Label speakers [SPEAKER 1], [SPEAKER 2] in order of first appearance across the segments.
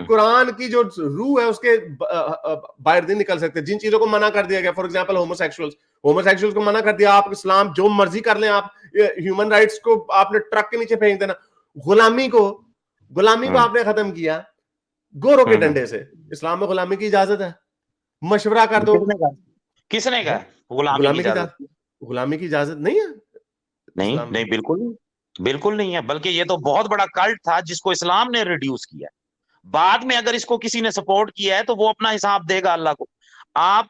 [SPEAKER 1] قرآن کی جو روح ہے اس کے باہر نہیں نکل سکتے. جن چیزوں کو منع کر دیا گیا, فار ایگزامپل ہوموسیکشولز کو منع کر دیا, آپ اسلام جو مرضی کر لیں, آپ ہیومن رائٹس کو آپ نے ٹرک کے نیچے پھینک دینا, غلامی کو آپ نے ختم کیا گوروں کے ڈنڈے سے. اسلام میں غلامی کی اجازت ہے, مشورہ کر دو.
[SPEAKER 2] کس نے کہا
[SPEAKER 1] غلامی کی اجازت نہیں ہے؟
[SPEAKER 2] نہیں, بالکل نہیں ہے. بلکہ یہ تو بہت بڑا کلٹ تھا جس کو اسلام نے ریڈیوس کیا. بعد میں اگر اس کو کسی نے سپورٹ کیا ہے تو وہ اپنا حساب دے گا اللہ کو. آپ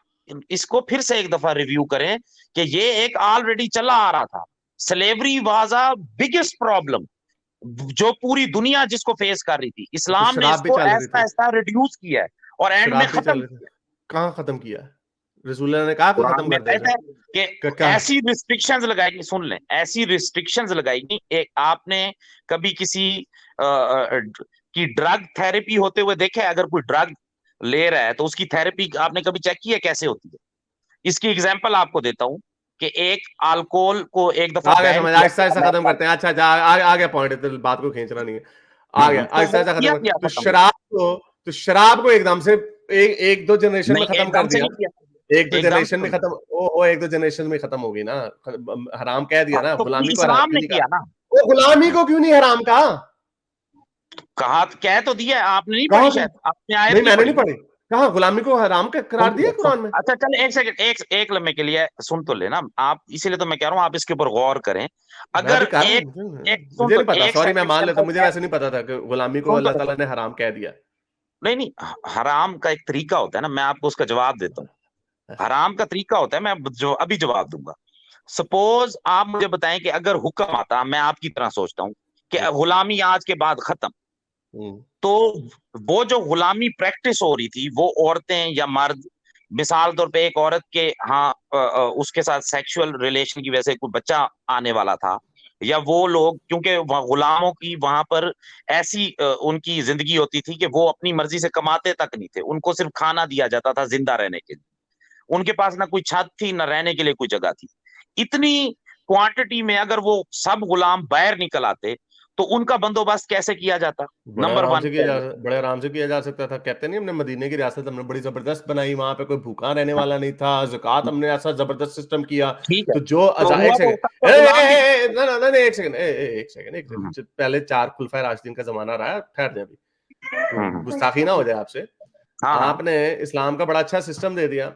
[SPEAKER 2] اس کو پھر سے ایک دفعہ ریویو کریں کہ یہ ایک آلریڈی چلا آ رہا تھا. Slavery was a biggest problem جو پوری دنیا جس کو فیس کر رہی تھی. اسلام نے اس کو ایسا ایسا ریڈیوس کیا ہے اور اینڈ میں ختم کیا.
[SPEAKER 1] کہاں ختم کیا؟ رسول اللہ نے کہا کہ ختم کر دیا
[SPEAKER 2] کہ ایسی ریسٹرکشنز لگائی گی. سن لیں, ایسی ریسٹرکشنز لگائی گی. آپ نے کبھی کسی کی ڈرگ تھراپی ہوتے ہوئے دیکھے؟ اگر کوئی ڈرگ لے رہا ہے تو اس کی تھراپی آپ نے کبھی چیک کی ہے کیسے ہوتی ہے؟ اس کی ایگزامپل آپ کو دیتا ہوں کہ ایک الکوہول کو ایک دفعہ
[SPEAKER 1] آہستہ آہستہ ختم کرتے ہیں. اچھا آگے پوائنٹ, بات کو کھینچنا نہیں ہے, آگے آہستہ آہستہ ختم کرتے ہیں. تو شراب کو ایک دم سے ایک دو جنریشن میں ختم کر دیا. ایک دو جنریشن میں ختم, ایک دو جنریشن میں ختم ہوگی نا. حرام کہہ دیا نا, غلامی کو حرام نہیں کیا نا. وہ غلامی کو کیوں نہیں حرام کہا
[SPEAKER 2] کہہ تو دیا آپ نے, نہیں پڑھی شاید آپ نے آیت
[SPEAKER 1] نہیں, میں نے نہیں پڑھی. کہاں غلامی کو حرام قرار دیا قرآن میں؟
[SPEAKER 2] اچھا چل ایک سیکنڈ, ایک لمحے کے لیے سن تو لینا آپ, اسی لیے تو میں کہہ رہا ہوں آپ اس کے اوپر غور کریں. اگر
[SPEAKER 1] مجھے نہیں پتا, سوری میں مان لیتا ہوں, مجھے ویسے نہیں پتا تھا کہ غلامی کو اللہ تعالیٰ نے حرام کہہ دیا.
[SPEAKER 2] نہیں, حرام کا ایک طریقہ ہوتا ہے نا, میں آپ کو اس کا جواب دیتا ہوں. حرام کا طریقہ ہوتا ہے, میں ابھی جواب دوں گا. سپوز آپ مجھے بتائیں کہ اگر حکم آتا, میں آپ کی طرح سوچتا ہوں کہ غلامی آج کے بعد ختم, تو وہ جو غلامی پریکٹس ہو رہی تھی وہ عورتیں یا مرد, مثال طور پہ ایک عورت کے ہاں اس کے ساتھ سیکشول ریلیشن کی وجہ سے کوئی بچہ آنے والا تھا, یا وہ لوگ کیونکہ غلاموں کی وہاں پر ایسی ان کی زندگی ہوتی تھی کہ وہ اپنی مرضی سے کماتے تک نہیں تھے, ان کو صرف کھانا دیا جاتا تھا زندہ رہنے کے لیے. ان کے پاس نہ کوئی چھت تھی نہ رہنے کے لیے کوئی جگہ تھی. اتنی کوانٹٹی میں اگر وہ سب غلام باہر نکل آتے تو ان کا بندوبست کیسے کیا جاتا؟ نمبر 1
[SPEAKER 1] بڑے آرام سے کیا جا سکتا تھا. کہتے نہیں ہم نے مدینے کی ریاست ہم نے بڑی زبردست بنائی, وہاں پہ کوئی بھوکا رہنے والا نہیں تھا, زکوٰۃ ہم نے ایسا زبردست سسٹم کیا. تو جو ایک سیکنڈ پہلے 4 خلفائے راشدین کا زمانہ رہا, ٹھہر جائے ابھی, گستاخی نہ ہو جائے آپ سے. آپ نے اسلام کا بڑا اچھا سسٹم دے دیا,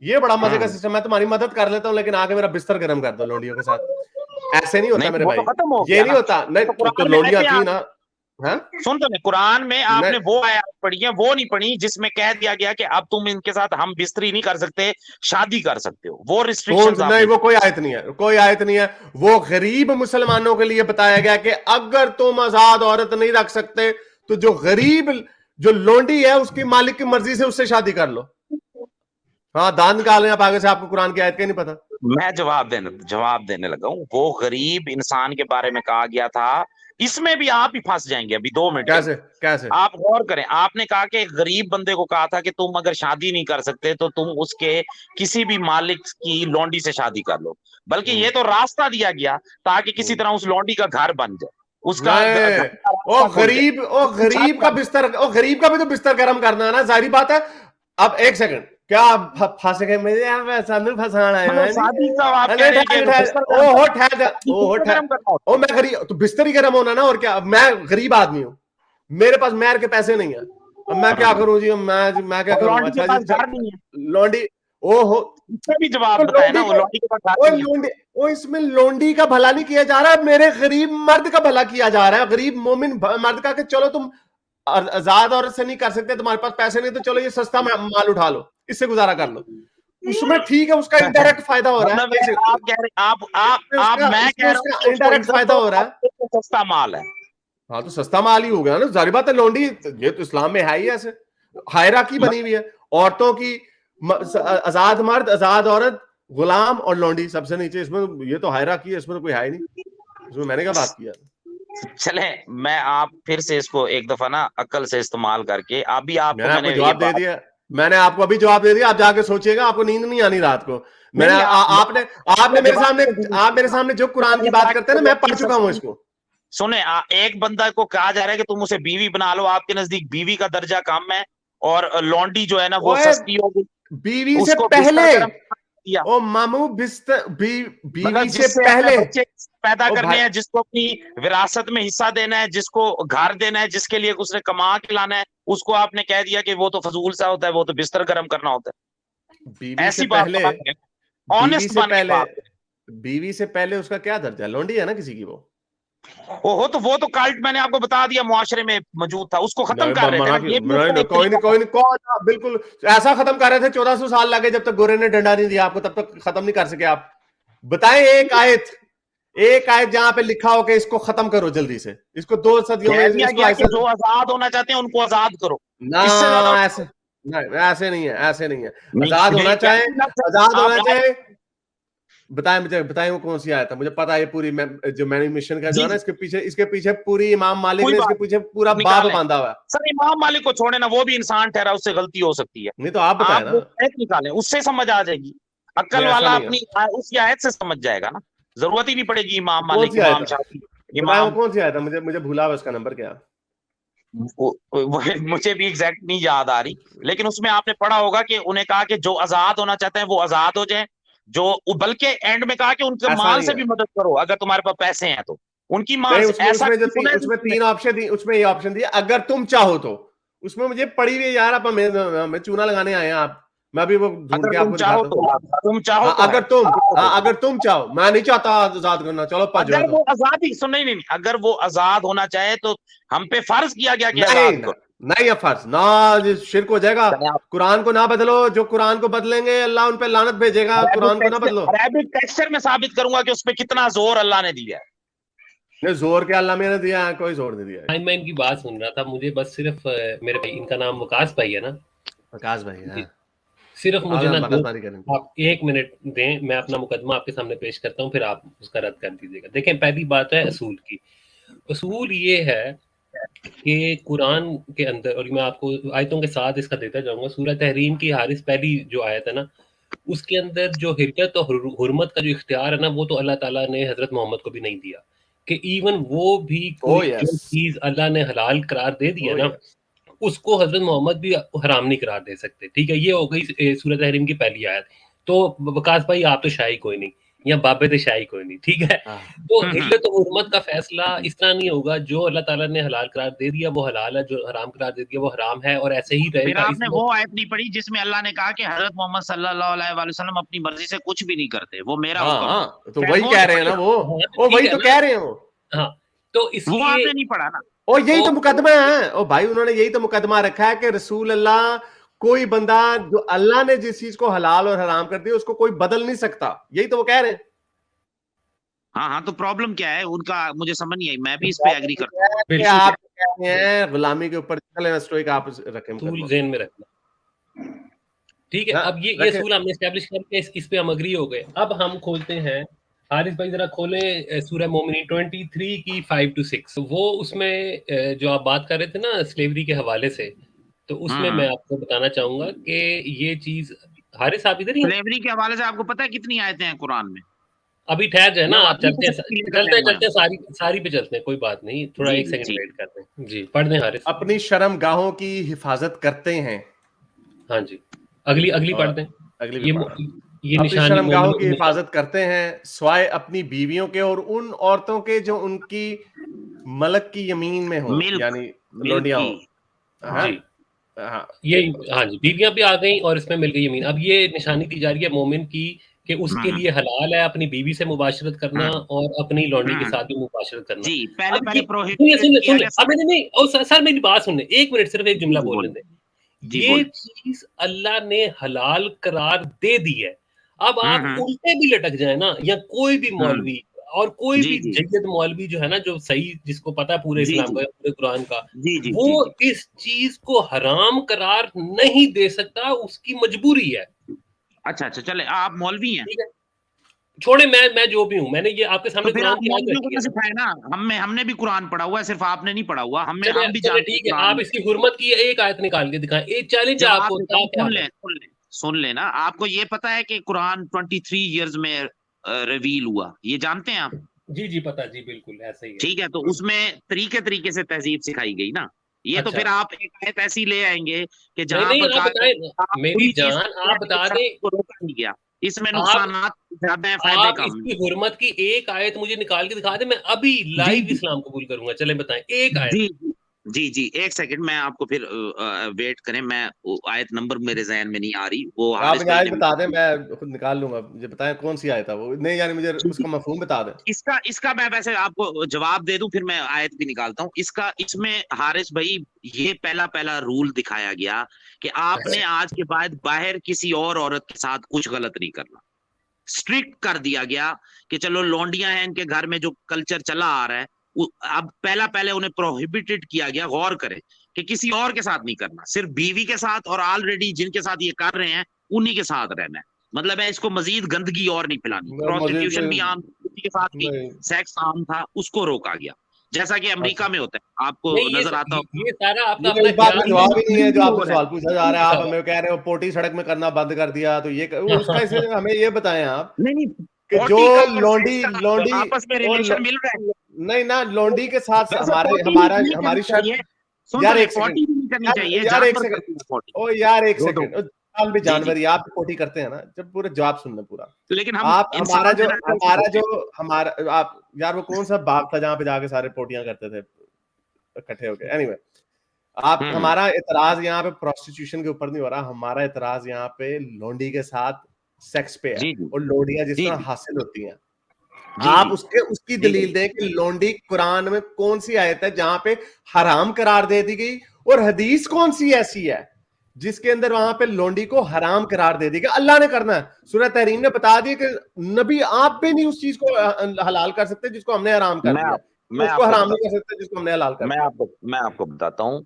[SPEAKER 1] یہ بڑا مزے کا سسٹم ہے, تمہاری مدد کر لیتا ہوں لیکن آگے میرا بستر گرم کر دو لونڈیوں کے ساتھ. ایسے نہیں ہوتا میرے بھائی, یہ نہیں ہوتا. نہیں تو لونڈیاں تھی نا.
[SPEAKER 2] سن تو قرآن میں آپ نے وہ آیات پڑھی ہیں, وہ نہیں پڑھی جس میں کہہ دیا گیا کہ اب تم ان کے ساتھ ہم بستری نہیں کر سکتے, شادی کر سکتے ہو. وہ ریسٹرکشنز
[SPEAKER 1] نہیں, وہ کوئی آیت نہیں ہے, کوئی آیت نہیں ہے. وہ غریب مسلمانوں کے لیے بتایا گیا کہ اگر تم آزاد عورت نہیں رکھ سکتے تو جو غریب جو لونڈی ہے اس کی مالک کی مرضی سے اس سے شادی کر لو. ہاں دان نکالیں آپ آگے سے, آپ کو قرآن کی آیت کا نہیں پتا.
[SPEAKER 2] میں جواب دینے لگا ہوں. وہ غریب انسان کے بارے میں کہا گیا تھا, اس میں بھی آپ ہی پھنس جائیں گے ابھی 2 منٹ.
[SPEAKER 1] کیسے
[SPEAKER 2] آپ غور کریں, آپ نے کہا کہ غریب بندے کو کہا تھا کہ تم اگر شادی نہیں کر سکتے تو تم اس کے کسی بھی مالک کی لونڈی سے شادی کر لو. بلکہ یہ تو راستہ دیا گیا تاکہ کسی طرح اس لونڈی کا گھر بن جائے, اس کا
[SPEAKER 1] غریب کا بستر, غریب کا بھی تو بستر گرم کرنا ہے نا, ظاہری بات ہے. اب ایک سیکنڈ, کیا پھنس گئے مجھے پھنسانا ہے؟ میں غریب تو بستر ہی گرم ہونا نا, اور کیا. میں غریب آدمی ہوں, میرے پاس مہر کے پیسے نہیں ہیں, اب میں کیا کروں جی, میں کیا کروں. اچھا جی لونڈی, اس میں لونڈی کا بھلا نہیں کیا جا رہا, میرے غریب مرد کا بھلا کیا جا رہا ہے, غریب مومن مرد کا, کہ چلو تم آزاد عورت سے نہیں کر سکتے, تمہارے پاس پیسے نہیں تو چلو یہ سستا مال اٹھا لو, اس سے گزارا کر لو. اس میں ٹھیک ہے, اس کا انڈائریکٹ فائدہ ہو رہا ہے, انڈائریکٹ فائدہ ہو رہا ہے,
[SPEAKER 2] سستا مال ہے.
[SPEAKER 1] ہاں تو سستا مال ہی ہو گیا نا, ظاہر بات ہے. لونڈی یہ تو اسلام میں ہے ہی ایسے, ہائرارکی بنی ہوئی ہے عورتوں کی, آزاد مرد, آزاد عورت, غلام اور لونڈی سب سے نیچے. اس میں یہ تو ہائرارکی ہے, اس میں کوئی ہے ہی نہیں. اس میں میں نے کیا بات کیا.
[SPEAKER 2] چلیں میں آپ پھر سے اس کو ایک دفعہ نا عقل سے استعمال کر کے, ابھی آپ کو
[SPEAKER 1] میں نے جواب دے دیا, میں نے آپ کو ابھی جواب دے دیا. آپ جا کے سوچیے گا, آپ کو نیند نہیں آنی رات کو. میں نے آپ نے میرے سامنے جو قرآن کی بات کرتے ہیں نا, میں پڑھ چکا ہوں اس کو.
[SPEAKER 2] سنیں ایک بندہ کو کہا جا رہا ہے کہ تم اسے بیوی بنا لو, آپ کے نزدیک بیوی کا درجہ کم ہے اور لونڈی جو ہے نا وہ سستی ہوگی,
[SPEAKER 1] بیوی
[SPEAKER 2] اس
[SPEAKER 1] سے
[SPEAKER 2] کو
[SPEAKER 1] پہلے
[SPEAKER 2] بستر گرم کیا,
[SPEAKER 1] او مامو بیوی سے
[SPEAKER 2] جس سے
[SPEAKER 1] پہلے
[SPEAKER 2] بچے پیدا
[SPEAKER 1] او
[SPEAKER 2] کرنے
[SPEAKER 1] بھائی
[SPEAKER 2] ہیں, جس کو اپنی وراثت میں حصہ دینا ہے, جس کو گھر دینا ہے, جس کے لیے اس نے کما کے لانا ہے, اس کو آپ نے کہہ دیا کہ وہ تو فضول سا ہوتا ہے, وہ تو بستر گرم کرنا ہوتا ہے.
[SPEAKER 1] بیوی سے
[SPEAKER 2] ایسی بات
[SPEAKER 1] پہلے بیوی
[SPEAKER 2] آنےسٹ
[SPEAKER 1] سے
[SPEAKER 2] بن کے
[SPEAKER 1] پہلے
[SPEAKER 2] بات.
[SPEAKER 1] بیوی سے پہلے اس کا کیا درجہ ہے؟ لونڈی ہے نا کسی کی
[SPEAKER 2] وہ تو کلٹ میں نے آپ کو بتا دیا معاشرے میں موجود تھا, اس کو ختم کر رہے تھے نا. یہ بھی
[SPEAKER 1] کوئی نہیں بالکل ایسا ختم کر رہے تھے, 1400 سال لگے جب تک گورے نے ڈنڈا نہیں دیا آپ کو, تب تک ختم نہیں کر سکے آپ. بتائیں ایک آیت جہاں پہ لکھا ہو کہ اس کو ختم کرو جلدی سے, اس کو 2 صدیوں میں اس کو ایسا.
[SPEAKER 2] جو آزاد ہونا چاہتے ہیں ان کو آزاد کرو,
[SPEAKER 1] نہ
[SPEAKER 2] اس سے زیادہ
[SPEAKER 1] ایسے نہیں ہے. آزاد ہونا چاہے بتائیں وہ کون سی آیت ہے؟ مجھے پتا ہے پوری, جو میں نے مشن کا جو ہے نا اس کے پیچھے پوری امام مالک نے اس کے پیچھے پورا باب باندھا ہوا ہے.
[SPEAKER 2] سر امام مالک کو چھوڑے نا, وہ بھی انسان ٹھہرا, اس سے غلطی ہو سکتی ہے.
[SPEAKER 1] نہیں تو آپ بتائیں نا,
[SPEAKER 2] نکالیں, اس سے سمجھ آ جائے گی. عقل والا اپنی اس آیت سے سمجھ جائے گا نا, ضرورت ہی نہیں پڑے گی امام مالک, امام شافعی,
[SPEAKER 1] بتائیں وہ کون سی آیت ہے؟ مجھے بھولا ہوا اس کا نمبر کیا.
[SPEAKER 2] مجھے بھی ایگزیکٹ نہیں یاد آ رہی, لیکن اس میں آپ نے پڑھا ہوگا کہ انہیں کہا کہ جو آزاد ہونا چاہتے ہیں وہ آزاد ہو جائیں, جو بلکہ اینڈ میں کہا کہ ان کے مال سے بھی مدد کرو اگر تمہارے پاس پیسے ہیں تو ان کی مال سے. ایسا
[SPEAKER 1] اس میں 3 آپشن دی, اس میں یہ آپشن دیا اگر تم چاہو تو. اس میں مجھے پڑی ہوئی یار, آپ میں چونا لگانے آئے ہیں آپ, میں بھی وہ ڈھونڈ کے آپ کو دکھاتا ہوں. اگر تم چاہو, میں نہیں چاہتا آزاد کرنا, چلو
[SPEAKER 2] اگر وہ آزادی نہیں, اگر وہ آزاد ہونا چاہے تو ہم پہ فرض کیا گیا کہ آزاد کرو.
[SPEAKER 1] نہیں فرض نہ, شرک ہو جائے گا. قرآن کو نہ بدلو, جو قرآن کو بدلیں گے اللہ ان پہ لعنت بھیجے گا. قرآن کو نہ بدلو.
[SPEAKER 2] عربک ٹیکسچر میں ثابت کروں گا کہ اس پہ کتنا زور اللہ نے دیا ہے.
[SPEAKER 1] زور کیا اللہ میں نے دیا ہے, کوئی زور نہیں دیا ہے.
[SPEAKER 3] میں ان کی بات سن رہا تھا, مجھے بس صرف میرے بھائی, ان کا نام وکاس بھائی ہے نا,
[SPEAKER 1] وکاس بھائی,
[SPEAKER 3] صرف مجھے نا آپ 1 منٹ دیں, میں اپنا مقدمہ آپ کے سامنے پیش کرتا ہوں, پھر آپ اس کا رد کر دیجیے گا. دیکھیں پہلی بات ہے اصول کی. اصول یہ ہے کہ قرآن کے اندر, اور میں آپ کو آیتوں کے ساتھ اس کا دیتا جاؤں گا, سورہ تحریم کی حارث پہلی جو آیت ہے نا, اس کے اندر جو حرکت اور حرمت کا جو اختیار ہے نا, وہ تو اللہ تعالیٰ نے حضرت محمد کو بھی نہیں دیا, کہ ایون وہ بھی کوئی جو چیز اللہ نے حلال قرار دے دیا نا, اس کو حضرت محمد بھی حرام نہیں قرار دے سکتے. ٹھیک ہے, یہ ہو گئی سورۃ تحریم کی پہلی آیت. تو وکاس بھائی آپ تو شاہی کوئی نہیں, یا بابے تو شاہی کوئی نہیں, ٹھیک ہے. تو حلت و حرمت کا فیصلہ اس طرح نہیں ہوگا, جو اللہ تعالیٰ نے حلال قرار دے دیا وہ حلال ہے, جو حرام قرار دے دیا وہ حرام ہے, اور ایسے ہی رہے گا.
[SPEAKER 2] آپ نے وہ آیت نہیں پڑھی جس میں اللہ نے کہا کہ حضرت محمد صلی اللہ علیہ وسلم اپنی مرضی سے کچھ بھی نہیں کرتے, وہ میرا حکم ہے.
[SPEAKER 1] تو وہی کہہ رہے ہیں نا, وہ وہی تو کہہ رہے ہیں.
[SPEAKER 3] ہاں, تو اس
[SPEAKER 2] وہ آپ نے نہیں پڑھا نا,
[SPEAKER 1] اور یہی تو مقدمہ ہے. او بھائی انہوں نے یہی تو مقدمہ رکھا ہے کہ رسول اللہ, کوئی بندہ جو اللہ نے جس چیز کو حلال اور حرام کر دیا اس کو کوئی بدل نہیں سکتا. یہی تو وہ کہہ رہے ہیں.
[SPEAKER 2] ہاں تو پرابلم کیا ہے ان کا, مجھے سمجھ نہیں آئی. میں بھی اس پہ ایگری کرتا ہوں.
[SPEAKER 1] آپ کہتے ہیں غلامی کے اوپر آپ رکھیں,
[SPEAKER 3] ذہن میں رکھنا, ٹھیک ہے. اب یہ اصول ہم نے اسٹیبلش کر کے اس پہ ہم اگری ہو گئے. اب ہم کھولتے ہیں, حارث بھائی ذرا کھولیں سورہ مومنین 23 کی 5-6. وہ اس میں جو آپ بات کر رہے تھے نا سلیوری کے حوالے سے, تو اس میں آپ کو بتانا چاہوں گا کہ یہ چیز, حارث صاحب ادھر ہی ہیں,
[SPEAKER 2] سلیوری کے حوالے سے آپ کو پتہ ہے کتنی آیتیں ہیں قرآن میں؟
[SPEAKER 3] ابھی ٹھہر جائے نا, آپ چلتے ساری پہ چلتے ہیں, کوئی بات نہیں, تھوڑا 1 سیکنڈ ویٹ کرتے ہیں. جی پڑھ دیں حارث.
[SPEAKER 1] اپنی شرم گاہوں کی حفاظت کرتے ہیں.
[SPEAKER 3] ہاں جی, اگلی پڑھ دیں.
[SPEAKER 1] یہ اپنی شرم گاہوں کی حفاظت کرتے ہیں سوائے اپنی بیویوں کے اور ان عورتوں کے جو ان کی ملک کی یمین میں ہوں, یعنی لونڈیاں ہوں.
[SPEAKER 3] جی یہ ہاں جی, بیویاں بھی آ گئیں اور اس میں مل گئی یمین. اب یہ نشانی دی جا رہی ہے مومن کی کہ اس کے لیے حلال ہے اپنی بیوی سے مباشرت کرنا اور اپنی لونڈی کے ساتھ بھی مباشرت کرنا.
[SPEAKER 2] جی پہلے
[SPEAKER 3] سن سر میری بات سننے, 1 منٹ صرف ایک جملہ بولنے دیں. یہ چیز اللہ نے حلال قرار دے دی ہے. اب آپ الٹے بھی لٹک جائیں نا, یا کوئی بھی مولوی اور کوئی بھی جید مولوی جو ہے نا, جو صحیح جس کو پتا ہے پورے اسلام کا, پورے قرآن کا, وہ اس چیز کو حرام قرار نہیں دے سکتا, اس کی مجبوری ہے.
[SPEAKER 2] اچھا چلے, آپ مولوی ہیں,
[SPEAKER 3] چھوڑے میں جو بھی ہوں, میں نے یہ آپ کے سامنے قرآن کی
[SPEAKER 2] آیت سکھائے نا, ہم نے بھی قرآن پڑھا ہوا ہے, صرف آپ نے نہیں پڑھا ہوا. ہم بھی
[SPEAKER 3] جانتے ہیں. آپ اس کی حرمت کی ایک آیت نکال کے دکھائیں, ایک چیلنج ہے آپ کو.
[SPEAKER 2] سن لیں نا, آپ کو یہ پتا ہے کہ قرآن 23 ایئرز میں ریویل ہوا, یہ جانتے ہیں آپ؟
[SPEAKER 3] جی جی پتا جی بالکل ایسا ہی ہے.
[SPEAKER 2] ٹھیک ہے, تو اس میں طریقے سے تہذیب سکھائی گئی نا. یہ تو پھر آپ ایک آیت ایسی لے آئیں گے کہ جہاں پر
[SPEAKER 3] میری جان آپ بتا دیں
[SPEAKER 2] کو روکا نہیں گیا, اس میں نقصانات زیادہ ہیں, فائدے کم.
[SPEAKER 3] اس کی حرمت کی ایک آیت مجھے نکال کے دکھا دیں, میں ابھی لائیو اسلام قبول کروں گا. چلیں بتائیں ایک آیت.
[SPEAKER 2] جی ایک سیکنڈ, میں آپ کو پھر ویٹ کریں, میں آیت نمبر میرے ذہن میں نہیں آ رہی, وہ
[SPEAKER 1] آپ آیت بتا دیں, میں خود نکال لوں گا. مجھے بتائیں کون سی آیت ہے وہ, نہیں یعنی مجھے اس کا مفہوم بتا دیں.
[SPEAKER 2] اس کا میں ویسے آپ کو جواب دے دوں, پھر میں آیت بھی نکالتا ہوں. اس میں حارث بھائی یہ پہلا رول دکھایا گیا کہ آپ نے آج کے بعد باہر کسی اور عورت کے ساتھ کچھ غلط نہیں کرنا. اسٹرکٹ کر دیا گیا کہ چلو لونڈیاں ہیں, ان کے گھر میں جو کلچر چلا آ رہا ہے, اب پہلے انہیں پروہیبٹڈ کیا گیا. غور کریں کہ کسی اور کے ساتھ نہیں کرنا, صرف بیوی کے ساتھ, اور آلریڈی جن کے ساتھ یہ کر رہے ہیں انہی کے ساتھ رہنا ہے. مطلب ہے اس کو مزید گندگی اور نہیں پھیلانی. پروسٹیٹیوشن بھی عام, کسی کے ساتھ بھی سیکس عام تھا, اس کو روکا گیا, جیسا کہ امریکہ میں ہوتا ہے. آپ کو نظر آتا ہو
[SPEAKER 3] یہ سارا آپ کا
[SPEAKER 1] یہ بات کا جواب ہی نہیں ہے جو آپ کو سوال پوچھا جا رہا ہے. آپ ہمیں کہہ رہے ہو پوٹی سڑک میں کرنا بند کر دیا, تو یہ اس کا اسے ہمیں یہ بتائیں آپ
[SPEAKER 2] نہیں
[SPEAKER 1] کہ جو لونڈی
[SPEAKER 2] آپس میں ریلیشن مل رہا ہے,
[SPEAKER 1] نہیں نا لونڈی کے ساتھ ہماری شرط. یار ایک سیکنڈ بھی جانور ہی آپ پوٹی کرتے ہیں نا, جب پورے جواب سننا پورا.
[SPEAKER 2] لیکن
[SPEAKER 1] آپ ہمارا آپ یار وہ کون سا باغ تھا جہاں پہ جا کے سارے پوٹیاں کرتے تھے اکٹھے ہو کے. اینی وے, آپ ہمارا اعتراض یہاں پہ پروسٹیٹیوشن کے اوپر نہیں ہو رہا, ہمارا اعتراض یہاں پہ لونڈی کے ساتھ سیکس پہ ہے, اور لونڈیاں جس طرح حاصل ہوتی ہیں. آپ اس کی دلیل دیں کہ لونڈی قرآن میں کون سی آیت ہے جہاں پہ حرام قرار دے دی گئی, اور حدیث کون سی ایسی ہے جس کے اندر وہاں پہ لونڈی کو حرام قرار دے دی گئی. اللہ نے کرنا ہے, سورہ تحریم نے بتا دیا کہ نبی آپ بھی نہیں اس چیز کو حلال کر سکتے جس کو ہم نے حرام کر دیا, اس کو حرام نہیں کر سکتے جس کو ہم نے حلال کر دیا.
[SPEAKER 2] میں آپ کو بتاتا ہوں,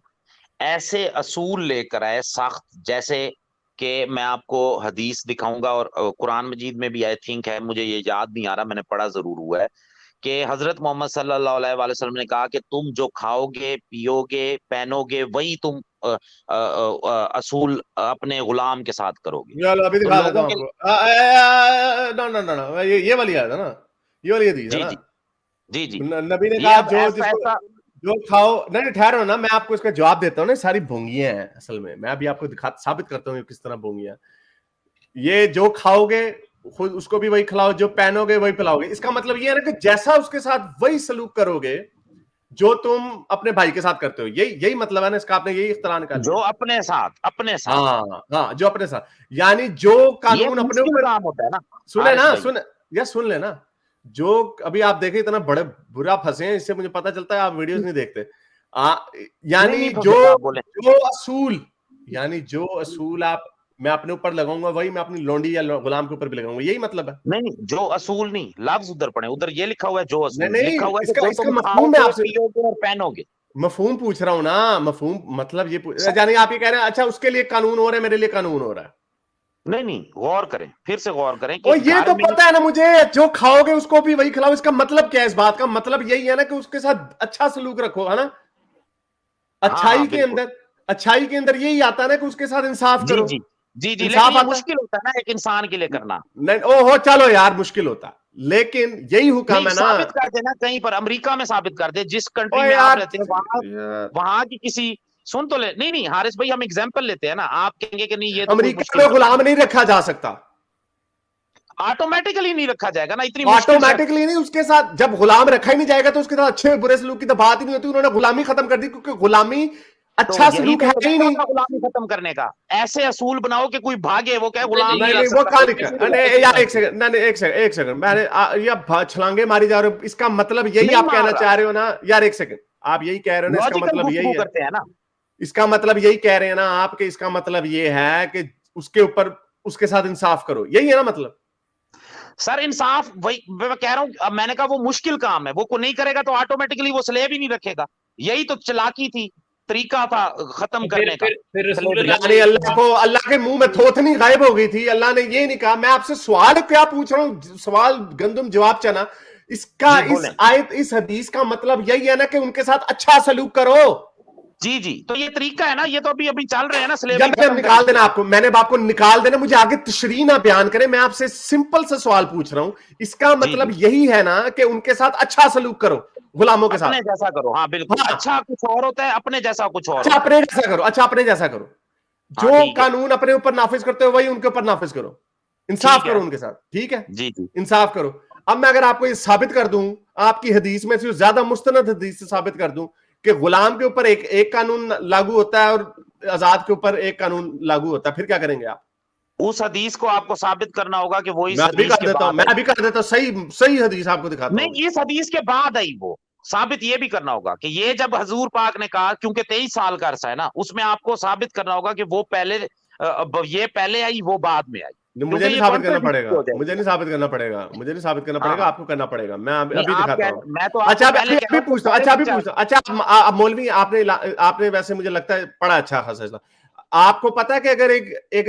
[SPEAKER 2] ایسے اصول لے کر آئے سخت, جیسے کہ میں آپ کو حدیث دکھاؤں گا, اور قرآن مجید میں بھی آئی تھنک ہے, مجھے یہ یاد نہیں آ رہا, میں نے پڑھا ضرور ہوا ہے, کہ حضرت محمد صلی اللہ علیہ وآلہ وسلم نے کہا کہ تم جو کھاؤ گے, پیو گے, پہنو گے, وہی تم اصول اپنے غلام کے ساتھ کرو گے.
[SPEAKER 1] ابھی دکھا دیتا ہوں آپ کو. یہ والی آیت ہے نا, یہ والی حدیث ہے نا. جی نبی نے کہا جو کھاؤ, نہیں ٹھہرو نا, میں آپ کو اس کا جواب دیتا ہوں نا. ساری بھونگیاں ہیں اصل میں, میں ابھی آپ کو ثابت کرتا ہوں کس طرح بھونگیاں. یہ جو کھاؤ گے خود اس کو بھی وہی کھلاؤ, جو پہنو گے وہی پلاؤ گے. اس کا مطلب یہ ہے نا کہ جیسا اس کے ساتھ وہی سلوک کرو گے جو تم اپنے بھائی کے ساتھ کرتے ہو. یہی مطلب ہے نا اس کا, آپ نے یہی اختراع نکالا,
[SPEAKER 2] جو اپنے ساتھ
[SPEAKER 1] ہاں جو اپنے ساتھ, یعنی جو قانون اپنے اوپر
[SPEAKER 2] ہوتا ہے نا.
[SPEAKER 1] سنے نا, سن لے نا, جو ابھی آپ دیکھیں اتنا بڑے برا پھنسے ہیں, اس سے مجھے پتا چلتا ہے آپ ویڈیوز نہیں دیکھتے. یعنی جو اصول آپ میں اپنے اوپر لگاؤں گا وہی میں اپنی لونڈی یا غلام کے اوپر بھی لگاؤں گا, یہی مطلب ہے.
[SPEAKER 2] نہیں جو اصول نہیں, لفظ ادھر پڑھیں, ادھر یہ لکھا ہوا ہے جو اصول,
[SPEAKER 1] نہیں
[SPEAKER 2] لکھا ہوا ہے
[SPEAKER 1] اس کا مفہوم میں آپ سے
[SPEAKER 2] اور پہنو گے.
[SPEAKER 1] مفہوم پوچھ رہا ہوں نا, مفہوم مطلب یہ یعنی آپ یہ کہہ رہے ہیں اچھا اس کے لیے قانون ہو رہا ہے, میرے لیے قانون ہو رہا ہے.
[SPEAKER 2] نہیں غور کریں, پھر سے غور کریں,
[SPEAKER 1] اور یہ تو پتہ ہے نا مجھے, جو کھاؤ گے اس کو بھی وہی کھلاؤ. اس کا مطلب کیا ہے؟ اس بات کا مطلب یہی ہے نا کہ اس کے ساتھ اچھا سلوک رکھو, ہے نا. اچھائی کے اندر یہی آتا ہے نا کہ اس کے ساتھ انصاف کرو.
[SPEAKER 2] جی لیکن یہ مشکل ہوتا ہے نا ایک انسان کے لیے کرنا.
[SPEAKER 1] نہیں چلو یار مشکل ہوتا, لیکن یہی حکم ہے نا.
[SPEAKER 2] ثابت کر دے نا کہیں پر, امریکہ میں ثابت کر دے, جس کنٹری میں آپ رہتے ہیں وہاں کی کسی سن تو لے. نہیں حارث بھائی, ہم اگزامپل لیتے ہیں نا, آپ کہیں گے کہ نہیں یہ
[SPEAKER 1] امریکہ میں غلام نہیں رکھا جا سکتا.
[SPEAKER 2] آٹومیٹکلی نہیں رکھا جائے گا نا, اتنی
[SPEAKER 1] آٹومیٹکلی نہیں. اس کے ساتھ جب غلام رکھا ہی نہیں جائے گا تو اس کے ساتھ اچھے برے سلوک کی تو بات ہی نہیں ہوتی. انہوں نے غلامی ختم کر دی, کیونکہ غلامی اچھا سلوک ہے ہی نہیں.
[SPEAKER 2] غلامی ختم کرنے کا ایسے اصول بناؤ کہ کوئی بھاگے, وہ کہے غلام
[SPEAKER 1] نہیں, وہ کہاں لکھا. ایک سیکنڈ میں یہ چھلانگے ماری جا رہے ہو, اس کا مطلب یہی آپ کہنا چاہ رہے ہو نا یار. ایک سیکنڈ, آپ یہی کہہ رہے ہو نا, اس کا مطلب یہی ہے نا, اس کا مطلب یہی کہہ رہے ہیں نا آپ, کہ اس کا مطلب یہ ہے کہ اس کے اوپر اس کے ساتھ انصاف کرو, یہی ہے نا مطلب.
[SPEAKER 2] سر انصاف وہی میں کہہ رہا ہوں, میں نے کہا وہ مشکل کام ہے, وہ کو نہیں کرے گا تو آٹومیٹکلی وہ سلیب ہی نہیں رکھے گا. یہی تو چلاکی تھی, طریقہ تھا ختم کرنے کا.
[SPEAKER 1] یعنی اللہ کے منہ میں تھوتنی غائب ہو گئی تھی. اللہ نے یہ نہیں کہا. میں آپ سے سوال کیا پوچھ رہا ہوں, سوال گندم جواب چنا. اس کا اس آیت اس حدیث کا مطلب یہی ہے نا کہ ان کے ساتھ اچھا سلوک کرو.
[SPEAKER 2] جی جی تو یہ طریقہ ہے نا, یہ تو ابھی چل رہے ہیں نا
[SPEAKER 1] نکال دینا آپ کو, میں نے آپ کو نکال دینا, مجھے آگے تشریح نہ بیان کریں, میں آپ سے سمپل سے سوال پوچھ رہا ہوں. اس کا مطلب یہی ہے نا کہ ان کے ساتھ اچھا سلوک کرو, غلاموں کے ساتھ
[SPEAKER 2] اپنے جیسا کرو. ہاں بالکل, اچھا کچھ اور ہوتا ہے, اپنے جیسا کچھ اور.
[SPEAKER 1] اچھا اپنے جیسا کرو, اچھا اپنے جیسا کرو, جو قانون اپنے اوپر نافذ کرتے ہو وہی ان کے اوپر نافذ کرو, انصاف کرو ان کے ساتھ, ٹھیک ہے,
[SPEAKER 2] جی جی
[SPEAKER 1] انصاف کرو. اب میں اگر آپ کو یہ ثابت کر دوں, آپ کی حدیث میں سے زیادہ مستند حدیث سے ثابت کر دوں کہ غلام کے اوپر ایک قانون لاگو ہوتا ہے اور آزاد کے اوپر ایک قانون لاگو ہوتا ہے, پھر کیا کریں گے آپ؟
[SPEAKER 2] اس حدیث کو آپ کو ثابت کرنا ہوگا کہ وہ
[SPEAKER 1] میں ابھی کر دیتا ہوں, صحیح حدیث آپ کو دکھاتا ہوں.
[SPEAKER 2] نہیں, اس حدیث کے بعد آئی وہ ثابت یہ بھی کرنا ہوگا کہ یہ جب حضور پاک نے کہا, کیونکہ 23 سال کا عرصہ ہے نا, اس میں آپ کو ثابت کرنا ہوگا کہ وہ یہ پہلے آئی وہ بعد میں آئی.
[SPEAKER 1] مجھے نہیں ثابت کرنا پڑے گا, مجھے نہیں ثابت کرنا پڑے گا, مجھے نہیں ثابت کرنا پڑے گا, آپ کو کرنا پڑے گا. میں ابھی دکھاتا ہوں. اچھا ابھی پوچھتا ہوں, اچھا مولوی آپ نے ویسے مجھے لگتا ہے پڑا اچھا خاصا, آپ کو پتا ہے کہ اگر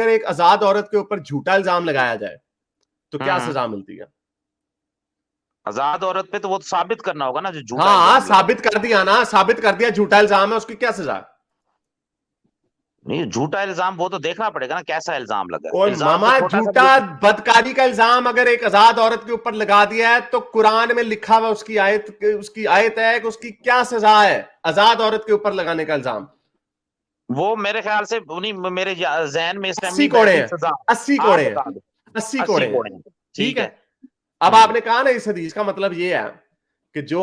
[SPEAKER 1] ایک آزاد عورت کے اوپر جھوٹا الزام لگایا جائے تو کیا سزا ملتی ہے؟
[SPEAKER 2] آزاد عورت پہ تو وہ ثابت کرنا ہوگا نا جو جھوٹا.
[SPEAKER 1] ہاں ثابت کر دیا نا, ثابت کر دیا جھوٹا الزام ہے, اس کی کیا سزا ہے؟
[SPEAKER 2] نہیں, جھوٹا الزام وہ تو دیکھنا پڑے گا نا کیسا الزام لگا.
[SPEAKER 1] اور ماما جھوٹا بدکاری کا الزام اگر ایک آزاد عورت کے اوپر لگا دیا ہے تو قرآن میں لکھا ہوا اس کی آیت ہے کہ اس کی کیا سزا ہے آزاد عورت کے اوپر لگانے کا الزام.
[SPEAKER 2] وہ میرے خیال سے میرے ذہن میں
[SPEAKER 1] 80 کوڑے ہیں, 80 کوڑے ہیں, ٹھیک ہے. اب آپ نے کہا نا اس حدیث کا مطلب یہ ہے کہ جو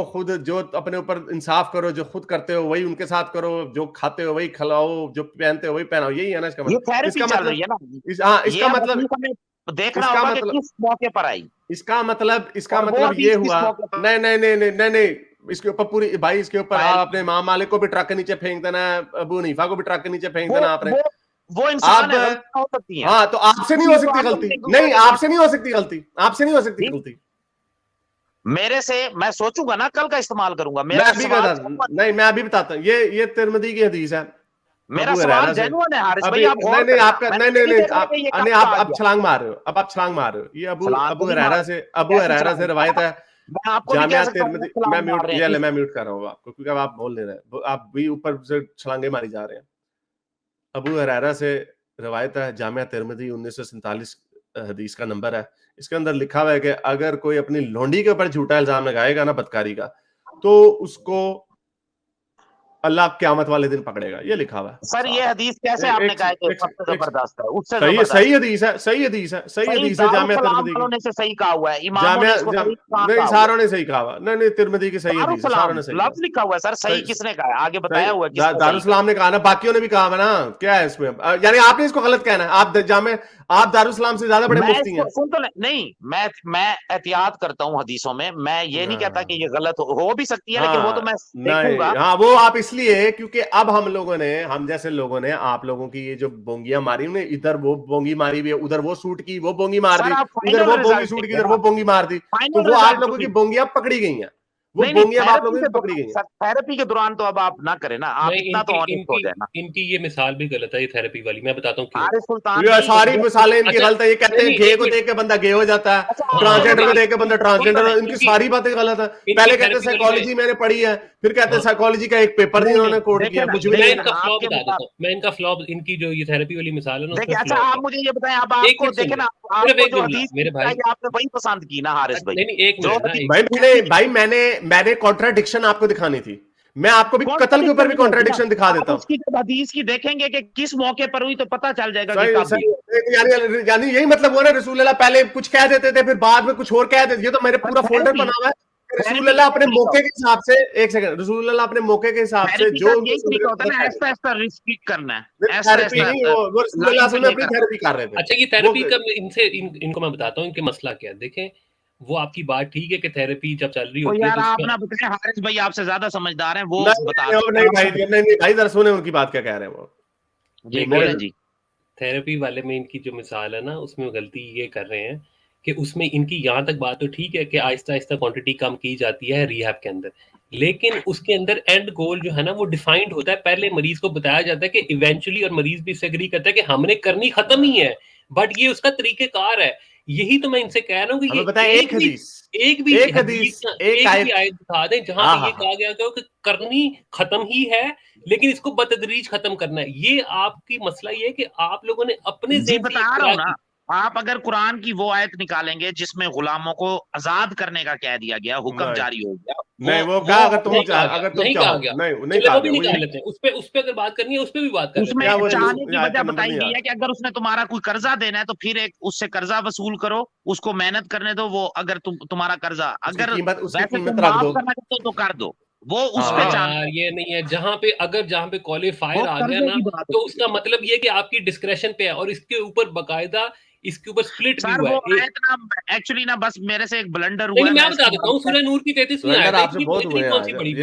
[SPEAKER 1] اپنے اوپر انصاف کرو, جو خود کرتے ہو وہی ان کے ساتھ کرو, جو کھاتے ہو وہی کھلاؤ, جو پہنتے ہو وہی پہناؤ, یہی ہے نا اس کا مطلب. اس کا مطلب
[SPEAKER 2] دیکھنا ہوگا کہ کس موقع پر آئی.
[SPEAKER 1] اس کا مطلب یہ ہوا, نہیں اس کے اوپر پوری بھائی, اس کے اوپر آپ اپنے امام مالک کو بھی ٹرک کے نیچے پھینک دینا ہے, ابو حنیفہ کو بھی ٹرک کے نیچے پھینک دینا آپ نے.
[SPEAKER 2] وہ انسان ہو سکتی ہے.
[SPEAKER 1] ہاں تو آپ سے نہیں ہو سکتی غلطی, نہیں آپ سے نہیں ہو سکتی غلطی, آپ سے نہیں ہو سکتی غلطی.
[SPEAKER 2] میرے سے میں سوچوں گا نا, کل کا استعمال کروں گا.
[SPEAKER 1] نہیں میں ابھی بتاتا ہوں, یہ ترمذی کی حدیث ہے.
[SPEAKER 2] میرا سوال جینوئن ہے حارث بھائی,
[SPEAKER 1] نہیں آپ چھلانگ مار رہے ہو, اب آپ چھلانگ مار رہے ہو. یہ ابو ہریرہ سے روایت ہے جامعہ ترمذی. میں میوٹ کر رہا ہوں آپ کو کیونکہ آپ بول نہیں رہے, آپ بھی اوپر سے چھلانگیں ماری جا رہے ہیں. ابو ہریرہ سے روایت ہے جامعہ ترمذی 1947 حدیث کا نمبر ہے. اس کے اندر لکھا ہوا ہے کہ اگر کوئی اپنی لونڈی کے اوپر جھوٹا الزام لگائے گا نا بدکاری کا, تو اس کو اللہ قیامت والے دن پکڑے گا. یہ لکھا ہوا ہے.
[SPEAKER 2] سر یہ حدیث کیسے آپ نے کہا کہ سب سے زبردست ہے, اس سے
[SPEAKER 1] صحیح حدیث ہے جامعہ ترمذی کی.
[SPEAKER 2] سے صحیح کہا ہوا ہے
[SPEAKER 1] اماموں نے, نہیں ساروں نے صحیح کہا ہوا, نہیں ترمذی کی صحیح حدیث ہے, ساروں نے صحیح
[SPEAKER 2] لفظ لکھا ہوا ہے. سر صحیح کس نے کہا ہے, آگے بتایا ہوا ہے
[SPEAKER 1] دارالاسلام نے کہا نا, باقیوں نے بھی کہا نا. کیا ہے اس میں, یعنی آپ نے اس کو غلط کہنا ہے. آپ دارالاسلام سے زیادہ بڑے مفتی ہیں.
[SPEAKER 2] نہیں, میں احتیاط کرتا ہوں حدیثوں میں یہ نہیں کہتا کہ یہ غلط ہو بھی سکتی ہے, لیکن وہ تو میں دیکھوں گا.
[SPEAKER 1] ہاں وہ آپ اس لیے کیونکہ اب ہم جیسے لوگوں نے آپ لوگوں کی یہ جو بونگیاں ماری, ادھر وہ بونگی ماری بھی, ادھر وہ سوٹ کی وہ بونگی مار دی, ادھر وہ بونگی سوٹ کی ادھر وہ بونگی مار دی, تو وہ آپ لوگوں کی بونگیاں پکڑی گئی ہیں. وہ بونگیاں آپ لوگوں کی پکڑی گئی ہیں.
[SPEAKER 2] تھیراپی کے دوران تو اب آپ نہ کریں نا, آپ اتنا تو آنےسٹ ہو جائے نا.
[SPEAKER 3] ان کی یہ مثال بھی غلط ہے, یہ تھیراپی والی. میں بتاتا ہوں
[SPEAKER 1] یہ ساری مثالیں ان کی غلط ہے. یہ کہتے ہیں گے کو دیکھ کے بندہ گے ہو جاتا ہے, ٹرانسجینڈر کو دیکھ کے بندہ ٹرانسجینڈر. ان کی ساری باتیں غلط ہیں. پہلے کہتے ہیں سائیکالوجی میں نے پڑھی ہے, پھر کہتے ہیں سائیکالوجی کا ایک پیپر انہوں نے کوٹ کیا.
[SPEAKER 3] میں ان کا فلاپ, ان کی جو یہ تھیراپی والی مثال ہے نا.
[SPEAKER 2] اچھا آپ مجھے یہ بتائیں, اب آپ کو دیکھیں نا, میرے بھائی آپ نے وہی پسند کی نا حارث بھائی.
[SPEAKER 1] بھائی میں نے کانٹراڈکشن آپ کو دکھانی تھی. میں آپ کو بھی قتل کے اوپر بھی کانٹراڈکشن دکھا دیتا ہوں.
[SPEAKER 2] اس کی جب حدیث کی دیکھیں گے کہ کس موقع پر ہوئی تو پتہ چل جائے گا.
[SPEAKER 1] یعنی یہی مطلب ہوا نا, رسول اللہ پہلے کچھ کہہ دیتے تھے پھر بعد میں کچھ اور کہہ دیتے. یہ تو میرے پورا فولڈر بنا ہوا ہے. رسول اللہ اپنے موقع کے حساب سے, ایک سیکنڈ, رسول اللہ اپنے موقع کے حساب سے جو
[SPEAKER 2] ایسا رسک کرنا ہے,
[SPEAKER 1] رسول اللہ اصل میں اپنی تھیراپی کر رہے تھے.
[SPEAKER 3] اچھا یہ تھیراپی کا ان کو میں بتاتا ہوں ان کے مسئلہ کیا. دیکھیں وہ آپ کی بات ٹھیک ہے کہ تھیراپی جب چل رہی ہوتی ہے,
[SPEAKER 2] آپ نہ بتائیں حارث بھائی آپ سے زیادہ سمجھدار ہیں, وہ
[SPEAKER 1] نہیں بھائی ذرا سنیں ان کی بات کیا کہہ رہے ہیں وہ.
[SPEAKER 2] جی بولیں جی.
[SPEAKER 3] تھیراپی والے میں ان کی جو مثال ہے نا, اس میں غلطی یہ کر رہے ہیں کہ اس میں ان کی یہاں تک بات تو ٹھیک ہے کہ آہستہ آہستہ کوانٹٹی کم کی جاتی ہے ریہیب کے اندر, لیکن اس کے اندر اینڈ گول جو ہے نا وہ ڈیفائنڈ ہوتا ہے. پہلے مریض کو بتایا جاتا ہے کہ ایونچولی, اور مریض بھی اس سے اگری کرتا ہے کہ ہم نے کرنی ختم ہی ہے, بٹ یہ اس کا طریقہ کار ہے یہی تو میں ان سے کہہ رہا ہوں کہ
[SPEAKER 1] ہمیں بتائیں ایک حدیث
[SPEAKER 3] ایک آیت دکھا دیں جہاں پہ یہ کہا گیا کہ کرنی ختم ہی ہے لیکن اس کو بتدریج ختم کرنا ہے. یہ آپ کی مسئلہ یہ ہے کہ آپ لوگوں نے اپنے
[SPEAKER 2] جی بتا رہا ہوں نا, آپ اگر قرآن کی وہ آیت نکالیں گے جس میں غلاموں کو آزاد کرنے کا کہہ دیا گیا, حکم جاری ہو گیا,
[SPEAKER 1] نہیں وہ کہا اگر تم چاہو نہیں کہا
[SPEAKER 3] گیا, نکال لیتے ہیں اس پہ اگر بات کرنی ہے اس پہ بھی بات کر
[SPEAKER 2] اس میں چاہنے کی وجہ بتائی گئی ہے کہ اگر اس نے تمہارا کوئی قرضہ دینا ہے تو پھر ایک اس سے قرضہ وصول کرو, اس کو محنت کرنے دو, وہ اگر تمہارا قرضہ اگر ویسے تم معاف کرنا چاہتے ہو تو کر دو, وہ اس پہ
[SPEAKER 3] یہ نہیں ہے. جہاں پہ کوالیفائر آ گیا نا تو اس کا مطلب یہ کہ آپ کی ڈسکریشن پہ ہے اور اس کے اوپر باقاعدہ اس کے اوپر سپلٹ بھی ہوا ہے.
[SPEAKER 2] ایکچولی نا بس میرے سے ایک بلنڈر ہوا ہے,
[SPEAKER 3] میں بتا دیتا ہوں سورہ نور کی 33ویں آیت ہے,
[SPEAKER 1] آپ سے بہت ہوئے ہیں,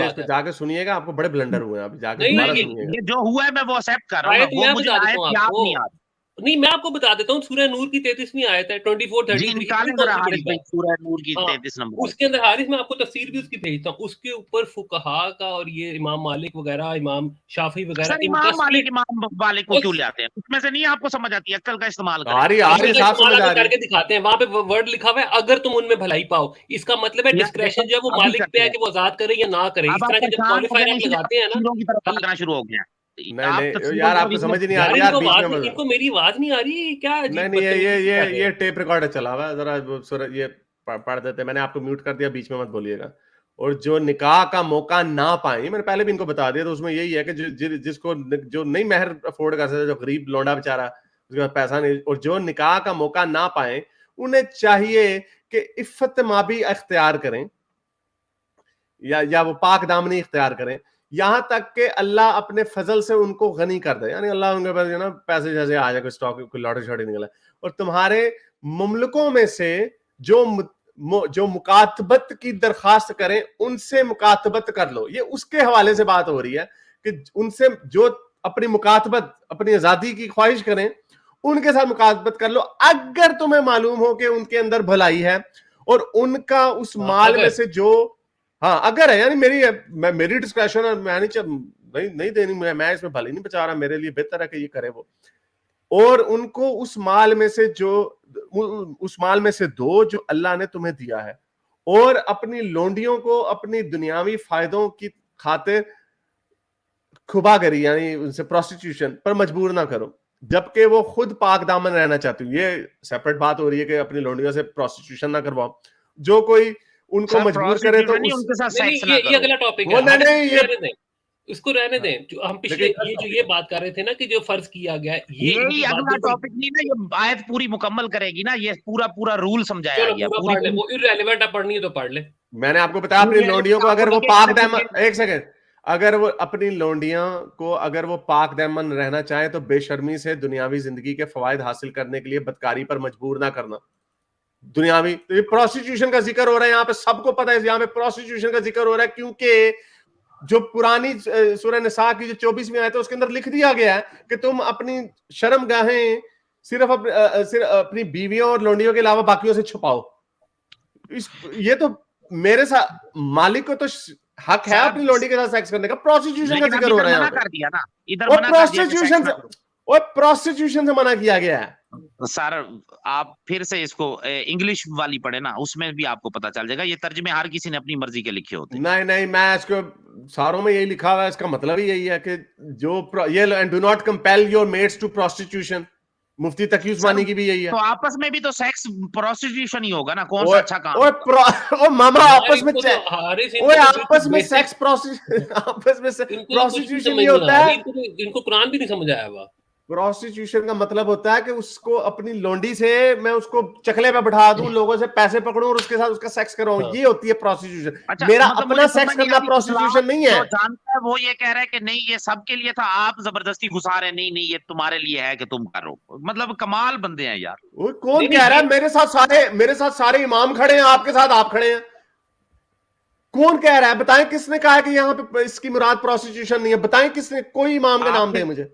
[SPEAKER 1] اس پہ جا کے سنیے گا, آپ کو بڑے بلنڈر ہوئے ہیں, جا کے
[SPEAKER 2] یہ جو ہوا ہے میں وہ ایکسپٹ کر رہا ہوں, وہ مجھے آیت یاد نہیں آتی.
[SPEAKER 3] نہیں میں آپ کو بتا دیتا ہوں سورہ نور کی 33ویں آیت ہے 24:33.
[SPEAKER 2] سورہ نور کی 33 نمبر
[SPEAKER 3] اس کے اندر حارث میں آپ کو تفسیر بھی اس کی بھیجتا ہوں, اس کے اوپر فقہا کا اور یہ امام مالک وغیرہ, امام شافعی وغیرہ,
[SPEAKER 2] امام مالک کو کیوں لے آتے ہیں, اس میں سے نہیں آپ کو سمجھ آتی ہے, عقل کا استعمال
[SPEAKER 3] کر کے دکھاتے ہیں, وہاں پہ ورڈ لکھا ہوا ہے اگر تم ان میں بھلائی پاؤ, اس کا مطلب ہے ڈسکریشن جو ہے وہ مالک پہ ہے کہ وہ آزاد کرے یا نہ کرے. اس طرح کے جب کوالیفائر آپ لگاتے ہیں نا
[SPEAKER 2] شروع ہو گیا,
[SPEAKER 1] یار آپ کو سمجھ نہیں آ رہی یار,
[SPEAKER 3] ان کو میری آواز نہیں آ رہی کیا؟
[SPEAKER 1] نہیں یہ ٹیپ ریکارڈر چلا ہوا ہے, ذرا یہ پڑھ دیتے, میں نے آپ کو میوٹ کر دیا, بیچ میں مت بولیے گا. اور جو نکاح کا موقع نہ پائیں, میں نے پہلے بھی ان کو بتا دیا, تو اس میں یہی ہے کہ جس کو جو نہیں مہر افورڈ کر سکتے, جو غریب لونڈا بیچارہ اس کے پاس پیسہ نہیں, اور جو نکاح کا موقع نہ پائیں, انہیں چاہیے کہ عفت مابی اختیار کریں یا وہ پاک دامنی اختیار کریں, یہاں تک کہ اللہ اپنے فضل سے ان کو غنی کر دے, یعنی اللہ ان کے پاس نا پیسے جیسے آ جائے, کوئی اسٹاک کوئی لاٹری شاٹری نکلا, اور تمہارے مملکوں میں سے جو مکاتبت کی درخواست کریں ان سے مکاتبت کر لو. یہ اس کے حوالے سے بات ہو رہی ہے کہ ان سے جو اپنی مکاتبت, اپنی آزادی کی خواہش کریں, ان کے ساتھ مکاتبت کر لو اگر تمہیں معلوم ہو کہ ان کے اندر بھلائی ہے, اور ان کا اس مال میں سے جو اگر ہے, یعنی میری ڈسکریشن ہے, میں نہیں دینی, میں اس میں بھلائی نہیں بچا رہا, میرے لیے بہتر ہے کہ یہ کرے وہ, اور ان کو اس مال میں سے دو جو اللہ نے تمہیں دیا ہے, اور اپنی لونڈیوں کو اپنی دنیاوی فائدوں کی خاطر کھبا کری, یعنی ان سے پروسٹیٹیوشن پر مجبور نہ کرو جبکہ وہ خود پاک دامن رہنا چاہتی ہوں. یہ سیپریٹ بات ہو رہی ہے کہ اپنی لونڈیوں سے پروسٹیٹیوشن نہ کرواؤ, جو کوئی ان کو مجبور کرے تو
[SPEAKER 3] یہ اگلا ٹاپک ہے, اس کو رہنے دیں. جو ہم پچھلے یہ بات کر رہے تھے نا کہ جو فرض کیا گیا,
[SPEAKER 2] یہی اگلا ٹاپک نہیں نا, یہ آیت پوری مکمل کرے گی نا, یہ پورا رول سمجھایا گیا.
[SPEAKER 3] وہ irrelevant ہے, پڑھنی ہے تو پڑھ لے.
[SPEAKER 1] میں نے آپ کو بتایا اپنی لونڈیوں کو اگر وہ پاک دامن, ایک سیکنڈ, اگر وہ اپنی لونڈیاں کو اگر وہ پاک دامن رہنا چاہیں تو بے شرمی سے دنیاوی زندگی کے فوائد حاصل کرنے کے لیے بدکاری پر مجبور نہ کرنا. دنیاوی پروسٹیٹیوشن کا ذکر ہو رہا ہے یہاں پہ, سب کو پتہ ہے یہاں پہ پروسٹیٹیوشن کا ذکر ہو رہا ہے, کیونکہ جو پرانی سورہ نساء کی جو 24ویں آیت ہے اس کے اندر لکھ دیا گیا ہے کہ تم اپنی شرم گاہیں صرف اپنی بیویوں اور لونڈیوں کے علاوہ باقیوں سے چھپاؤ. یہ تو میرے ساتھ مالک کو تو حق ہے اپنی لونڈی کے ساتھ سیکس کرنے کا. پروسٹیٹیوشن کا ذکر ہو رہا ہے, اور پروسٹیٹیوشن سے منع کیا گیا ہے.
[SPEAKER 2] سر آپ پھر سے اس کو انگلش والی پڑھے نا, اس میں بھی آپ کو پتا چل جائے گا. یہ ترجمے ہر کسی نے اپنی مرضی کے لکھے ہوتے ہیں.
[SPEAKER 1] نہیں میں اس کو ساروں میں یہی لکھا ہوا ہے, اس کا مطلب ہی یہی ہے کہ جو یہ do not compel your maids to prostitution. Mufti Taqi Usmani کی بھی یہی ہے.
[SPEAKER 2] تو آپس میں بھی تو سیکس پروسٹیٹیوشن ہی ہوگا نا, کون سا اچھا کام.
[SPEAKER 1] او ماما آپس میں سیکس پروسٹیٹیوشن نہیں ہوتا ہے.
[SPEAKER 3] ان کو قرآن بھی نہیں سمجھ آیا ہوا.
[SPEAKER 1] پروسٹیٹیوشن کا مطلب ہوتا ہے کہ اس کو اپنی لونڈی سے میں اس کو چکلے پہ بٹھا دوں, لوگوں سے پیسے پکڑوں اور اس کے ساتھ اس کا سیکس کراؤں, یہ ہوتی ہے پروسٹیٹیوشن. میرا اپنا سیکس کرنا پروسٹیٹیوشن نہیں ہے.
[SPEAKER 2] جانتا ہے وہ یہ کہہ رہا ہے کہ نہیں یہ سب کے لیے تھا, آپ زبردستی گھسا رہے, نہیں یہ تمہارے لیے ہے کہ تم کرو. مطلب کمال بندے ہیں یار.
[SPEAKER 1] کون کہہ رہا ہے میرے ساتھ سارے امام کھڑے ہیں, آپ کے ساتھ آپ کھڑے ہیں, کون کہہ رہا ہے؟ بتائیں کس نے کہا کہ یہاں پہ اس کی مراد پروسٹیٹیوشن نہیں ہے؟ بتائیں کس نے, کوئی امام کا نام دیں مجھے.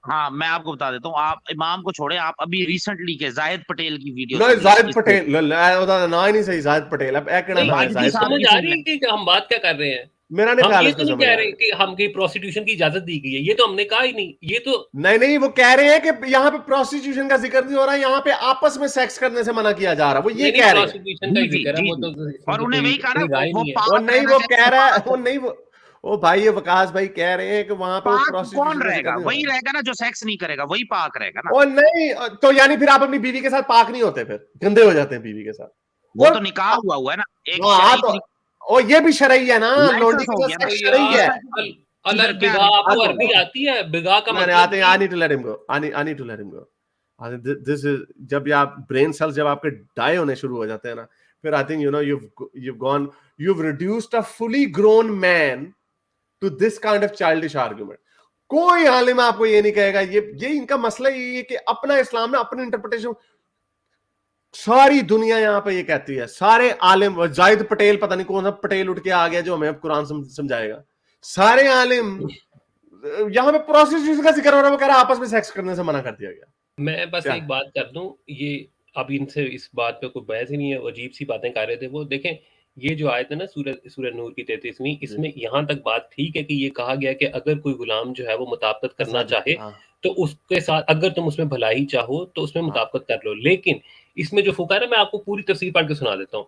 [SPEAKER 2] ہاں میں آپ کو بتا دیتا ہوں, آپ امام کو چھوڑیں, آپ ابھی ریسنٹلی کے زاہد پٹیل کی ویڈیو.
[SPEAKER 1] نہیں زاہد پٹیل نا ہی نہیں صحیح, زاہد پٹیل. اب
[SPEAKER 3] سمجھ آ رہی ہے کہ ہم بات کیا کر رہے ہیں.
[SPEAKER 1] میرا نہیں خیال
[SPEAKER 3] یہ تو نہیں کہہ رہے کہ ہم کی پروسٹیٹیوشن کی اجازت دی گئی ہے, یہ تو ہم نے کہا ہی نہیں. یہ تو
[SPEAKER 1] نہیں وہ کہہ رہے ہیں کہ یہاں پہ پروسٹیٹیوشن کا ذکر نہیں ہو رہا, یہاں پہ آپس میں سیکس کرنے سے منع کیا جا رہا, وہ یہ کہہ رہے ہیں.
[SPEAKER 3] پروسٹیٹیوشن کا ذکر ہے, وہ تو
[SPEAKER 2] اور انہیں وہی کہا نا
[SPEAKER 1] وہ نہیں, وہ کہہ رہا ہے, وہ نہیں, وہ بھائی وکاس بھائی کہہ رہے ہیں کہ وہاں پہ
[SPEAKER 2] کون رہے گا, وہی رہے گا نا جو سیکس نہیں کرے گا, وہی پاک رہے گا نا.
[SPEAKER 1] اور نہیں تو یعنی پھر آپ اپنی بیوی کے ساتھ پاک نہیں ہوتے, پھر گندے ہو جاتے ہیں بیوی کے ساتھ.
[SPEAKER 2] وہ تو نکاح ہوا ہے نا ایک
[SPEAKER 1] اور یہ بھی شرعی ہے نا, لونڈی کے ساتھ شرعی ہے.
[SPEAKER 3] آپ کو عربی آتی ہے, بگا کا مطلب
[SPEAKER 1] I need to let him go. I need to let him go. This is جب آپ برین سیلز جب آپ کے ڈائی ہونے شروع ہو جاتے ہیں نا, پھر I think you've reduced a fully grown man to this kind of childish argument. کوئی عالم آپ کو یہ نہیں کہے گا, یہ ان کا مسئلہ یہ ہے کہ اپنا اسلام نا اپنی انٹرپریٹیشن, ساری دنیا یہاں پہ یہ کہتی ہے, سارے عالم, زاہد پٹیل پتہ نہیں کون سا پٹیل اٹھ کے آ گیا جو ہمیں اب قرآن سمجھائے گا, سارے عالم یہاں پہ پروسٹیٹیوشن کا ذکر ہو رہا ہے, وہ کہہ رہا ہے آپس میں سیکس کرنے سے منع کر دیا گیا.
[SPEAKER 3] میں بس ایک بات کر دوں, یہ اب ان سے اس بات پہ کوئی بحث ہی نہیں ہے, عجیب سی باتیں کر رہے تھے وہ. دیکھیں یہ جو آیت ہے نا سورہ نور کی 33ویں, اس میں یہاں تک بات ٹھیک ہے کہ یہ کہا گیا کہ اگر کوئی غلام جو ہے وہ مطابقت کرنا چاہے تو اس کے ساتھ, اگر تم اس میں بھلائی چاہو تو اس میں مطابقت کر لو. لیکن اس میں جو فقہ ہے, میں آپ کو پوری تفسیر پڑھ کے سنا دیتا ہوں.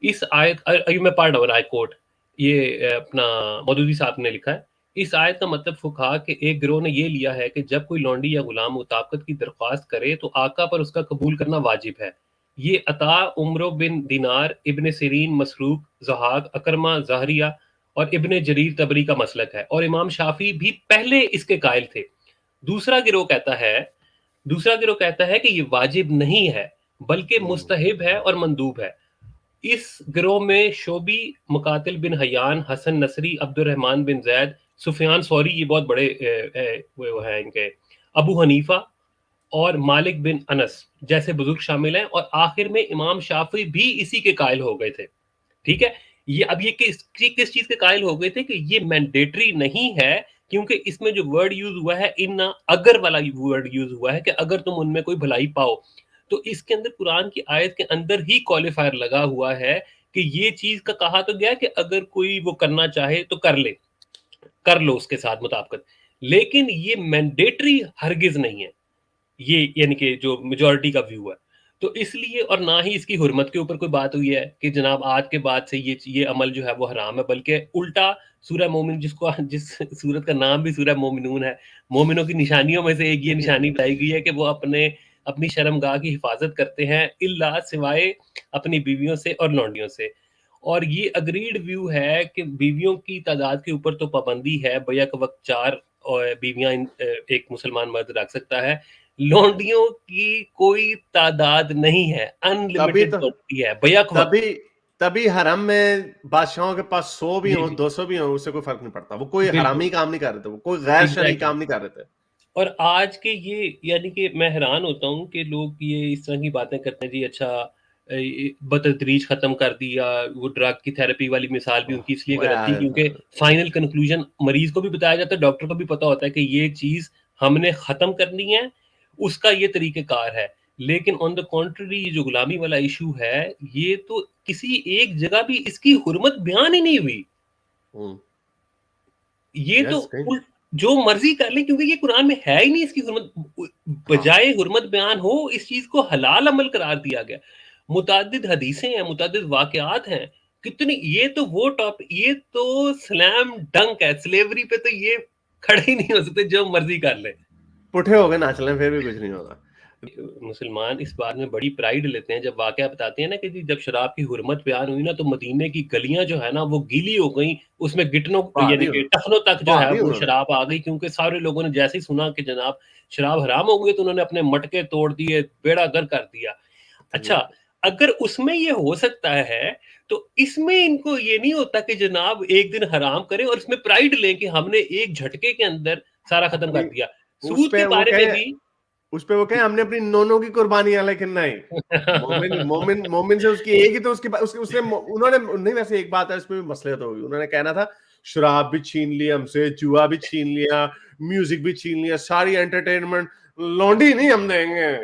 [SPEAKER 3] اس آیت میں پڑھ رہا ہوں آیت کوٹ, یہ اپنا مودودی صاحب نے لکھا ہے. اس آیت کا مطلب فقہا کہ ایک گروہ نے یہ لیا ہے کہ جب کوئی لونڈی یا غلام مطابقت کی درخواست کرے تو آقا پر اس کا قبول کرنا واجب ہے. یہ عطا, عمرو بن دینار, ابن سیرین, مسروق, ضحاک, اکرمہ, زہریہ اور ابن جریر طبری کا مسلک ہے, اور امام شافعی بھی پہلے اس کے قائل تھے. دوسرا گروہ کہتا ہے کہ یہ واجب نہیں ہے بلکہ مستحب ہے اور مندوب ہے. اس گروہ میں شعبی, مقاتل بن حیان, حسن نصری, عبد الرحمن بن زید, سفیان ثوری, یہ بہت بڑے وہ ہیں ان کے, ابو حنیفہ اور مالک بن انس جیسے بزرگ شامل ہیں, اور آخر میں امام شافعی بھی اسی کے قائل ہو گئے تھے. ٹھیک ہے, یہ اب یہ کس چیز کے قائل ہو گئے تھے کہ یہ مینڈیٹری نہیں ہے, کیونکہ اس میں جو ورڈ یوز ہوا ہے اگر والا ورڈ یوز ہوا ہے کہ اگر تم ان میں کوئی بھلائی پاؤ, تو اس کے اندر قرآن کی آیت کے اندر ہی کوالیفائر لگا ہوا ہے کہ یہ چیز کا کہا تو گیا کہ اگر کوئی وہ کرنا چاہے تو کر لو اس کے ساتھ مطابقت, لیکن یہ مینڈیٹری ہرگز نہیں ہے, یہ یعنی کہ جو میجورٹی کا ویو ہے. تو اس لیے, اور نہ ہی اس کی حرمت کے اوپر کوئی بات ہوئی ہے کہ جناب آج کے بعد سے یہ عمل جو ہے وہ حرام ہے, بلکہ الٹا سورہ مومن, جس سورت کا نام بھی سورہ مومنون ہے, مومنوں کی نشانیوں میں سے ایک یہ نشانی بتائی گئی ہے کہ وہ اپنی شرمگاہ کی حفاظت کرتے ہیں, الا سوائے اپنی بیویوں سے اور لونڈیوں سے. اور یہ اگریڈ ویو ہے کہ بیویوں کی تعداد کے اوپر تو پابندی ہے, بیک وقت 4 بیویاں ایک مسلمان مرد رکھ سکتا ہے, لونڈیوں کی کوئی تعداد نہیں ہے, انلمیٹڈ پراپرٹی ہے بیک وقت.
[SPEAKER 1] تبھی حرم میں بادشاہوں کے پاس 100 بھی ہوں 200 بھی ہوں, اس سے کوئی فرق نہیں پڑتا, وہ کوئی حرامی کام نہیں کر رہے تھے, وہ کوئی غیر شرعی کام نہیں کر رہے تھے.
[SPEAKER 3] اور آج کے یہ یعنی کہ میں حیران ہوتا ہوں کہ لوگ یہ اس طرح کی باتیں کرتے ہیں, جی اچھا بتدریج ختم کر دیا, وہ ڈرگ کی تھراپی والی مثال بھی ان کی اس لیے غلط تھی کیونکہ فائنل کنکلوژن مریض کو بھی بتایا جاتا ہے, ڈاکٹر کو بھی پتا ہوتا ہے کہ یہ چیز ہم نے ختم کرنی ہے, اس کا یہ طریقہ کار ہے. لیکن آن دا کنٹری جو غلامی والا ایشو ہے, یہ تو کسی ایک جگہ بھی اس کی حرمت بیان ہی نہیں ہوئی. یہ تو جو مرضی کر لیں, کیونکہ یہ قرآن میں ہے ہی نہیں اس کی حرمت, بجائے حرمت بیان ہو اس چیز کو حلال عمل قرار دیا گیا. متعدد حدیثیں ہیں, متعدد واقعات ہیں, کتنی, یہ تو وہ یہ تو سلام ڈنک ہے, سلیوری پہ تو یہ کھڑے ہی نہیں ہو سکتے, جو مرضی کر لیں,
[SPEAKER 1] پٹھے ہو گئے نہ چلیں پھر بھی کچھ نہیں ہوگا.
[SPEAKER 3] مسلمان اس بات میں بڑی پرائیڈ لیتے ہیں جب واقعہ بتاتے ہیں نا کہ جب شراب کی حرمت بیان ہوئی نا تو مدینے کی گلیاں جو ہے نا وہ گیلی ہو گئیں, اس میں گٹنوں یعنی کہ ٹخنوں تک جو ہے وہ شراب آ گئی, کیونکہ سارے لوگوں نے جیسے ہی سنا کہ جناب شراب حرام ہو گئی تو انہوں نے اپنے مٹکے توڑ دیے, بیڑا گر کر دیا. اچھا اگر اس میں یہ ہو سکتا ہے تو اس میں ان کو یہ نہیں ہوتا کہ جناب ایک دن حرام کریں اور اس میں پرائیڈ لیں کہ ہم نے ایک جھٹکے کے اندر سارا ختم کر دیا. سود کے بارے میں بھی
[SPEAKER 1] اس پہ وہ کہیں ہم نے اپنی نونوں کی قربانیاں, لیکن نہیں, مومن سے اس کی ایک ہی, تو اس نے انہوں نے نہیں, ویسے ایک بات ہے اس پہ بھی مسئلہ تو ہوگی, انہوں نے کہنا تھا شراب بھی چھین لی ہم سے, جوا بھی چھین لیا, میوزک بھی چھین لیا, ساری انٹرٹینمنٹ لونڈی نہیں ہم دیں گے.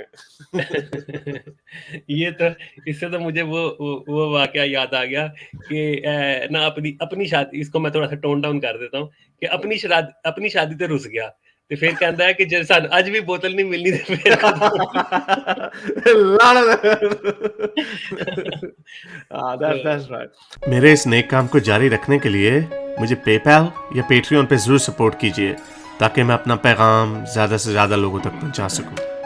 [SPEAKER 3] یہ تو اس سے تو مجھے وہ واقعہ یاد آ گیا کہ نہ اپنی شادی، اس کو میں تھوڑا سا ٹون ڈاؤن کر دیتا ہوں کہ اپنی شادی تے رس گیا تے پھر کہندا ہے کہ جے سانوں اج بھی بوتل نہیں ملنی تے پھر
[SPEAKER 1] میرے اس نیک کام کو جاری رکھنے کے لیے مجھے پے پیل یا پیٹریون پہ ضرور سپورٹ کیجیے تاکہ میں اپنا پیغام زیادہ سے زیادہ لوگوں تک پہنچا سکوں.